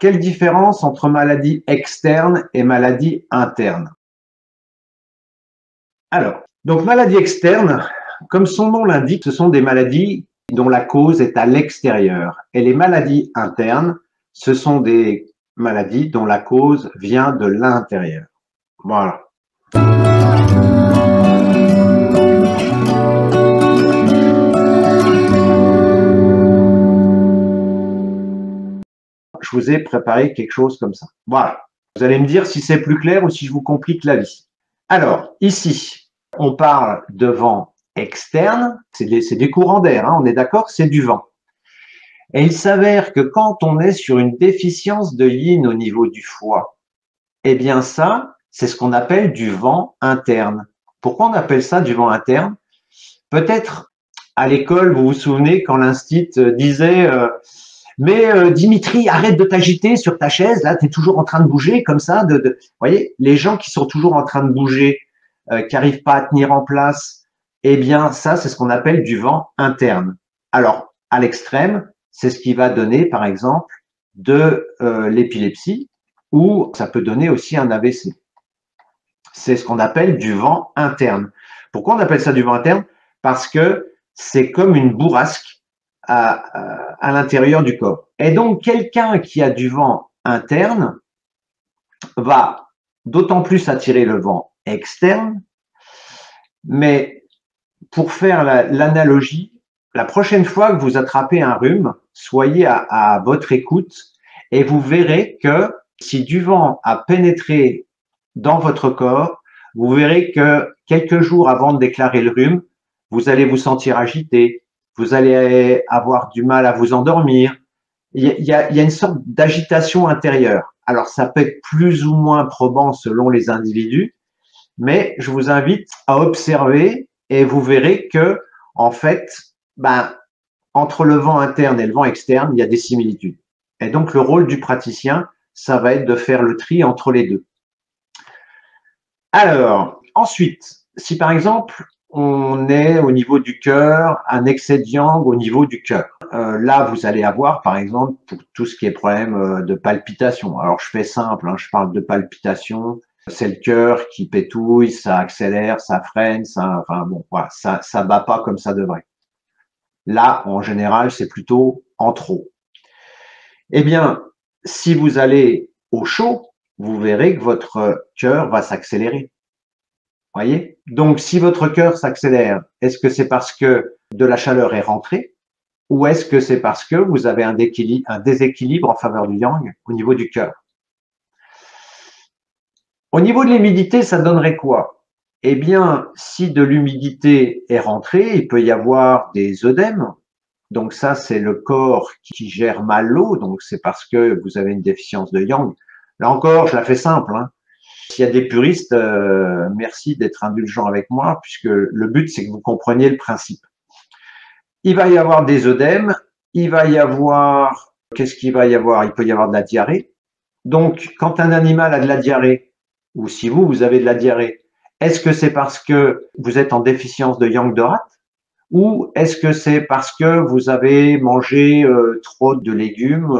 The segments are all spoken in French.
quelle différence entre maladie externe et maladie interne? Alors, donc maladie externe, comme son nom l'indique, ce sont des maladies dont la cause est à l'extérieur. Et les maladies internes, ce sont des maladies dont la cause vient de l'intérieur. Voilà. Je vous ai préparé quelque chose comme ça. Voilà. Vous allez me dire si c'est plus clair ou si je vous complique la vie. Alors, ici, on parle de vent externe. C'est des courants d'air, hein, on est d'accord, c'est du vent. Et il s'avère que quand on est sur une déficience de yin au niveau du foie, eh bien ça, c'est ce qu'on appelle du vent interne. Pourquoi on appelle ça du vent interne? Peut-être à l'école, vous vous souvenez quand l'instit disait mais Dimitri, arrête de t'agiter sur ta chaise, là, tu es toujours en train de bouger comme ça. Vous voyez, les gens qui sont toujours en train de bouger, qui n'arrivent pas à tenir en place, eh bien ça, c'est ce qu'on appelle du vent interne. Alors, à l'extrême, c'est ce qui va donner, par exemple, de l'épilepsie, ou ça peut donner aussi un AVC. C'est ce qu'on appelle du vent interne. Pourquoi on appelle ça du vent interne? Parce que c'est comme une bourrasque à l'intérieur du corps. Et donc, quelqu'un qui a du vent interne va d'autant plus attirer le vent externe. Mais pour faire l'analogie, la prochaine fois que vous attrapez un rhume, soyez à votre écoute et vous verrez que si du vent a pénétré dans votre corps, vous verrez que quelques jours avant de déclarer le rhume, vous allez vous sentir agité, vous allez avoir du mal à vous endormir. Il y a une sorte d'agitation intérieure. Alors, ça peut être plus ou moins probant selon les individus, mais je vous invite à observer et vous verrez que, en fait, entre le vent interne et le vent externe, il y a des similitudes. Et donc, le rôle du praticien, ça va être de faire le tri entre les deux. Alors, ensuite, si par exemple, on est au niveau du cœur, un excès de yang au niveau du cœur. Là, vous allez avoir, par exemple, pour tout ce qui est problème de palpitation. Alors, je fais simple, hein, je parle de palpitation. C'est le cœur qui pétouille, ça accélère, ça freine, enfin bon, voilà, ça bat pas comme ça devrait. Là, en général, c'est plutôt en trop. Eh bien, si vous allez au chaud, vous verrez que votre cœur va s'accélérer. Voyez? Donc, si votre cœur s'accélère, est-ce que c'est parce que de la chaleur est rentrée ou est-ce que c'est parce que vous avez un déséquilibre en faveur du yang au niveau du cœur? Au niveau de l'humidité, ça donnerait quoi? Eh bien, si de l'humidité est rentrée, il peut y avoir des œdèmes. Donc ça, c'est le corps qui gère mal l'eau. Donc c'est parce que vous avez une déficience de yang. Là encore, je la fais simple, hein. S'il y a des puristes, merci d'être indulgents avec moi, puisque le but, c'est que vous compreniez le principe. Il va y avoir des œdèmes, il va y avoir, qu'est-ce qu'il va y avoir? Il peut y avoir de la diarrhée. Donc, quand un animal a de la diarrhée, ou si vous avez de la diarrhée, est-ce que c'est parce que vous êtes en déficience de yang dorate? Ou est-ce que c'est parce que vous avez mangé trop de légumes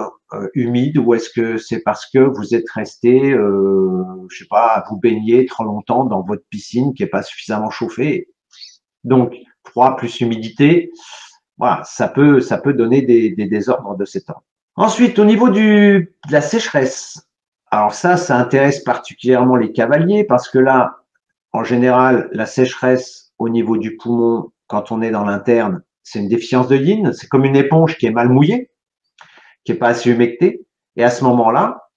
humides, ou est-ce que c'est parce que vous êtes resté, je sais pas, à vous baigner trop longtemps dans votre piscine qui est pas suffisamment chauffée? Donc, froid plus humidité, voilà, ça peut donner des désordres de cet ordre. Ensuite, au niveau de la sécheresse, alors ça intéresse particulièrement les cavaliers parce que là, en général, la sécheresse au niveau du poumon, quand on est dans l'interne, c'est une déficience de yin. C'est comme une éponge qui est mal mouillée, qui est pas assez humectée. Et à ce moment-là,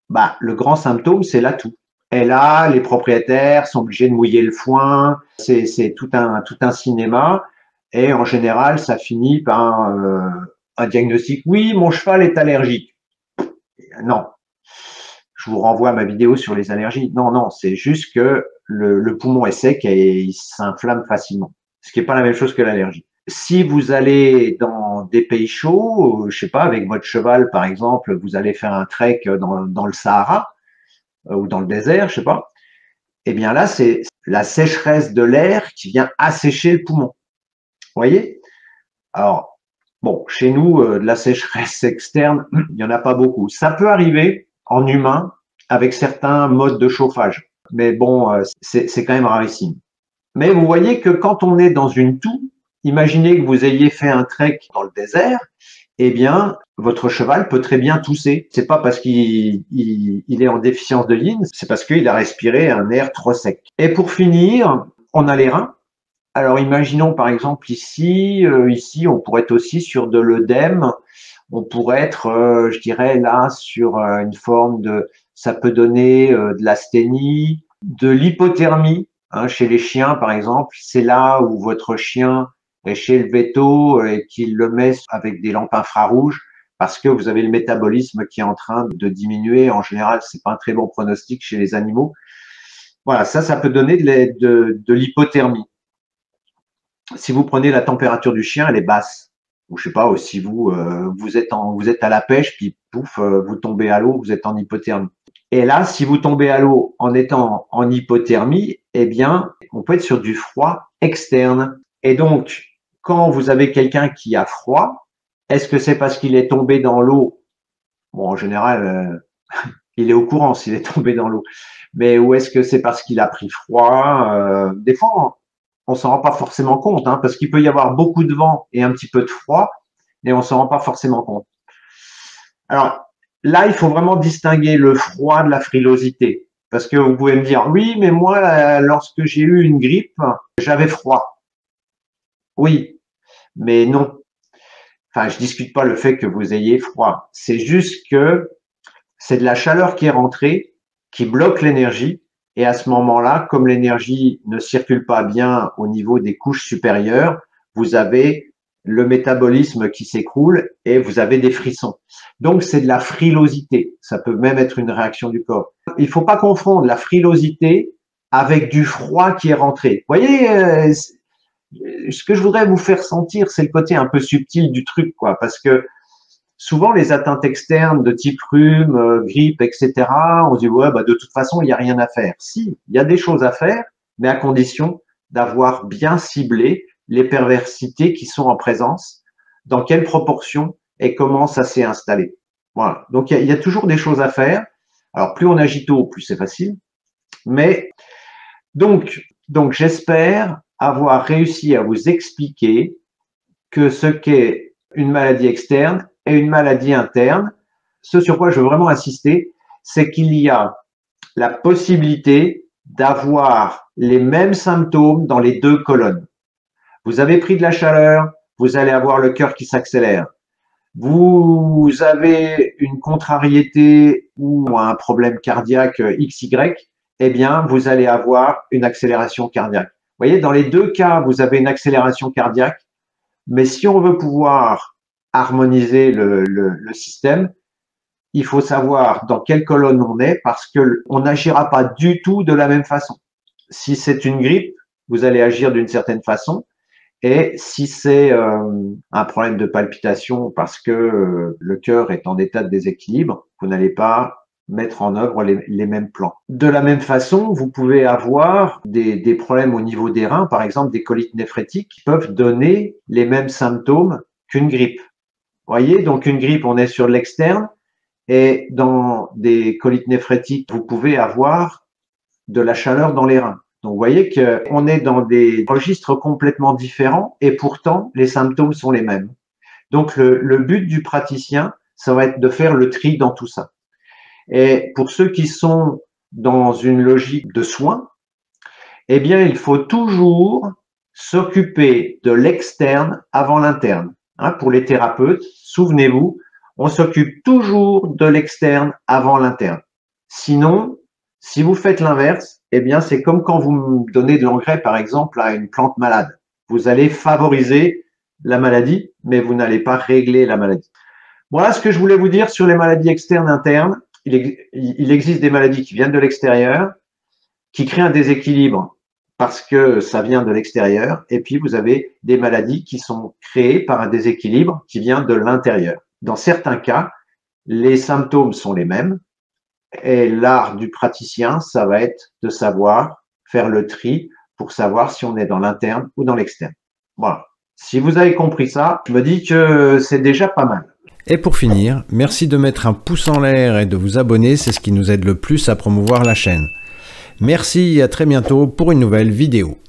le grand symptôme, c'est l'atout. Et là, les propriétaires sont obligés de mouiller le foin. C'est tout un cinéma. Et en général, ça finit par un diagnostic. Oui, mon cheval est allergique. Non. Je vous renvoie à ma vidéo sur les allergies. Non, c'est juste que le poumon est sec et il s'inflamme facilement. Ce qui n'est pas la même chose que l'allergie. Si vous allez dans des pays chauds, je sais pas, avec votre cheval par exemple, vous allez faire un trek dans le Sahara ou dans le désert, je sais pas. Eh bien là, c'est la sécheresse de l'air qui vient assécher le poumon. Vous voyez? Alors, bon, chez nous, de la sécheresse externe, il n'y en a pas beaucoup. Ça peut arriver, en humain avec certains modes de chauffage. Mais bon, c'est quand même rarissime. Mais vous voyez que quand on est dans une toux, imaginez que vous ayez fait un trek dans le désert, eh bien, votre cheval peut très bien tousser. C'est pas parce qu'il est en déficience de yin, c'est parce qu'il a respiré un air trop sec. Et pour finir, on a les reins. Alors, imaginons par exemple ici, on pourrait être aussi sur de l'œdème. On pourrait être, je dirais là, sur une forme de, ça peut donner de l'asthénie, de l'hypothermie. Hein, chez les chiens, par exemple, c'est là où votre chien est chez le véto et qu'il le met avec des lampes infrarouges parce que vous avez le métabolisme qui est en train de diminuer. En général, c'est pas un très bon pronostic chez les animaux. Voilà, ça peut donner de l'hypothermie. Si vous prenez la température du chien, elle est basse. Ou je sais pas, si vous êtes à la pêche, puis pouf, vous tombez à l'eau, vous êtes en hypothermie. Et là, si vous tombez à l'eau en étant en hypothermie, eh bien, on peut être sur du froid externe. Et donc, quand vous avez quelqu'un qui a froid, est-ce que c'est parce qu'il est tombé dans l'eau? Bon, en général, il est au courant s'il est tombé dans l'eau. Mais ou est-ce que c'est parce qu'il a pris froid? Des fois, on s'en rend pas forcément compte, hein, parce qu'il peut y avoir beaucoup de vent et un petit peu de froid, et on s'en rend pas forcément compte. Alors là, il faut vraiment distinguer le froid de la frilosité, parce que vous pouvez me dire, oui, mais moi, lorsque j'ai eu une grippe, j'avais froid. Oui, mais non. Enfin, je discute pas le fait que vous ayez froid. C'est juste que c'est de la chaleur qui est rentrée, qui bloque l'énergie. Et à ce moment-là, comme l'énergie ne circule pas bien au niveau des couches supérieures, vous avez le métabolisme qui s'écroule et vous avez des frissons. Donc, c'est de la frilosité. Ça peut même être une réaction du corps. Il faut pas confondre la frilosité avec du froid qui est rentré. Vous voyez, ce que je voudrais vous faire sentir, c'est le côté un peu subtil du truc, quoi, parce que souvent, les atteintes externes de type rhume, grippe, etc., on se dit, ouais, bah, de toute façon, il n'y a rien à faire. Si, il y a des choses à faire, mais à condition d'avoir bien ciblé les perversités qui sont en présence, dans quelle proportion et comment ça s'est installé. Voilà. Donc, il y a toujours des choses à faire. Alors, plus on agit tôt, plus c'est facile. Mais, donc j'espère avoir réussi à vous expliquer que ce qu'est une maladie externe et une maladie interne. Ce sur quoi je veux vraiment insister, c'est qu'il y a la possibilité d'avoir les mêmes symptômes dans les deux colonnes. Vous avez pris de la chaleur, vous allez avoir le cœur qui s'accélère. Vous avez une contrariété ou un problème cardiaque XY, eh bien, vous allez avoir une accélération cardiaque. Vous voyez, dans les deux cas, vous avez une accélération cardiaque. Mais si on veut pouvoir harmoniser le système, il faut savoir dans quelle colonne on est parce que on n'agira pas du tout de la même façon. Si c'est une grippe, vous allez agir d'une certaine façon. Et si c'est un problème de palpitation parce que le cœur est en état de déséquilibre, vous n'allez pas mettre en œuvre les mêmes plans. De la même façon, vous pouvez avoir des problèmes au niveau des reins, par exemple des colites néphrétiques, qui peuvent donner les mêmes symptômes qu'une grippe. Vous voyez, donc une grippe, on est sur l'externe, et dans des colites néphrétiques, vous pouvez avoir de la chaleur dans les reins. Donc, vous voyez qu'on est dans des registres complètement différents et pourtant, les symptômes sont les mêmes. Donc, le but du praticien, ça va être de faire le tri dans tout ça. Et pour ceux qui sont dans une logique de soins, eh bien, il faut toujours s'occuper de l'externe avant l'interne. Hein, pour les thérapeutes, souvenez-vous, on s'occupe toujours de l'externe avant l'interne. Sinon, si vous faites l'inverse, eh bien, c'est comme quand vous donnez de l'engrais, par exemple, à une plante malade. Vous allez favoriser la maladie, mais vous n'allez pas régler la maladie. Voilà ce que je voulais vous dire sur les maladies externes internes. Il existe des maladies qui viennent de l'extérieur, qui créent un déséquilibre parce que ça vient de l'extérieur. Et puis, vous avez des maladies qui sont créées par un déséquilibre qui vient de l'intérieur. Dans certains cas, les symptômes sont les mêmes. Et l'art du praticien, ça va être de savoir faire le tri pour savoir si on est dans l'interne ou dans l'externe. Voilà. Si vous avez compris ça, je me dis que c'est déjà pas mal. Et pour finir, merci de mettre un pouce en l'air et de vous abonner, c'est ce qui nous aide le plus à promouvoir la chaîne. Merci et à très bientôt pour une nouvelle vidéo.